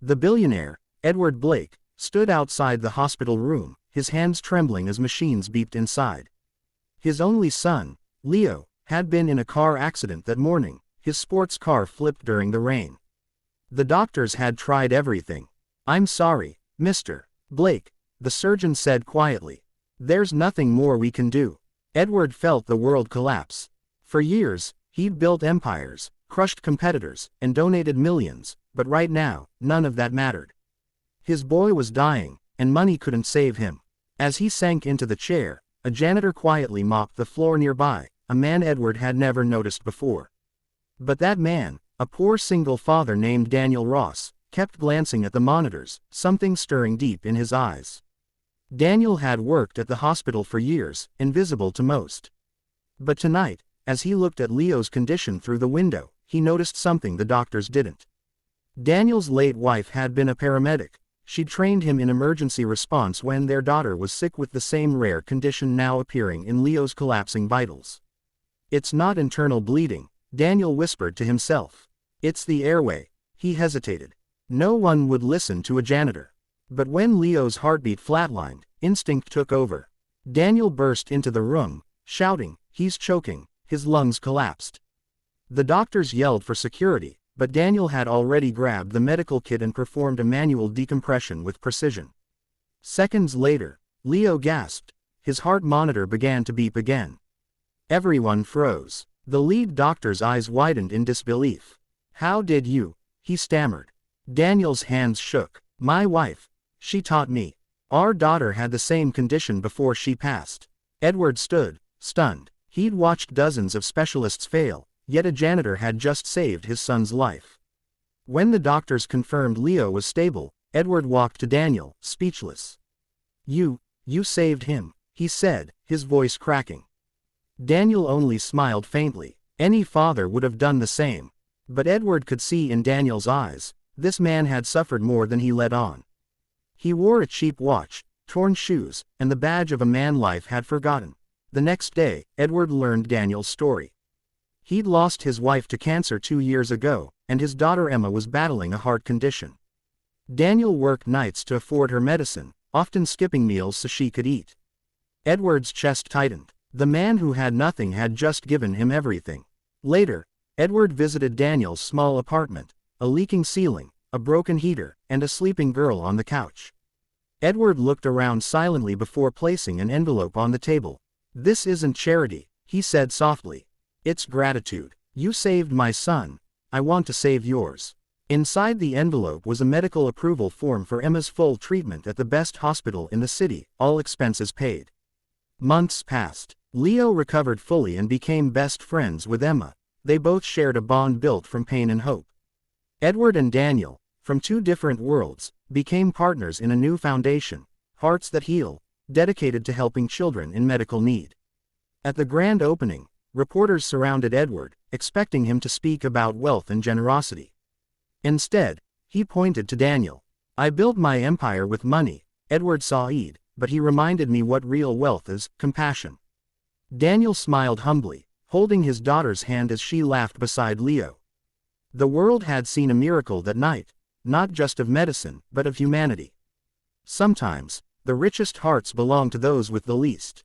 The billionaire, Edward Blake, stood outside the hospital room, his hands trembling as machines beeped inside. His only son, Leo, had been in a car accident that morning. His sports car flipped during the rain. The doctors had tried everything. "I'm sorry, Mr. Blake," the surgeon said quietly. "There's nothing more we can do." Edward felt the world collapse. For years, he'd built empires, crushed competitors, and donated millions, but right now, none of that mattered. His boy was dying, and money couldn't save him. As he sank into the chair, a janitor quietly mopped the floor nearby, a man Edward had never noticed before. But that man, a poor single father named Daniel Ross, kept glancing at the monitors, something stirring deep in his eyes. Daniel had worked at the hospital for years, invisible to most. But tonight, as he looked at Leo's condition through the window, he noticed something the doctors didn't. Daniel's late wife had been a paramedic. She'd trained him in emergency response when their daughter was sick with the same rare condition now appearing in Leo's collapsing vitals. "It's not internal bleeding," Daniel whispered to himself. "It's the airway." He hesitated. No one would listen to a janitor. But when Leo's heartbeat flatlined, instinct took over. Daniel burst into the room, shouting, "He's choking." His lungs collapsed. The doctors yelled for security, but Daniel had already grabbed the medical kit and performed a manual decompression with precision. Seconds later, Leo gasped. His heart monitor began to beep again. Everyone froze. The lead doctor's eyes widened in disbelief. "How did you?" he stammered. Daniel's hands shook. "My wife. She taught me. Our daughter had the same condition before she passed." Edward stood, stunned. He'd watched dozens of specialists fail, yet a janitor had just saved his son's life. When the doctors confirmed Leo was stable, Edward walked to Daniel, speechless. You saved him," he said, his voice cracking. Daniel only smiled faintly. Any father would have done the same. But Edward could see in Daniel's eyes, this man had suffered more than he let on. He wore a cheap watch, torn shoes, and the badge of a man life had forgotten. The next day, Edward learned Daniel's story. He'd lost his wife to cancer 2 years ago, and his daughter Emma was battling a heart condition. Daniel worked nights to afford her medicine, often skipping meals so she could eat. Edward's chest tightened. The man who had nothing had just given him everything. Later, Edward visited Daniel's small apartment, a leaking ceiling, a broken heater, and a sleeping girl on the couch. Edward looked around silently before placing an envelope on the table. "This isn't charity," he said softly. "It's gratitude. You saved my son. I want to save yours." Inside the envelope was a medical approval form for Emma's full treatment at the best hospital in the city, all expenses paid. Months passed. Leo recovered fully and became best friends with Emma. They both shared a bond built from pain and hope. Edward and Daniel, from 2 different worlds, became partners in a new foundation, Hearts That Heal, dedicated to helping children in medical need. At the grand opening, reporters surrounded Edward, expecting him to speak about wealth and generosity. Instead, he pointed to Daniel. "I built my empire with money," Edward sighed, "but he reminded me what real wealth is, compassion." Daniel smiled humbly, holding his daughter's hand as she laughed beside Leo. The world had seen a miracle that night, not just of medicine, but of humanity. Sometimes, the richest hearts belong to those with the least.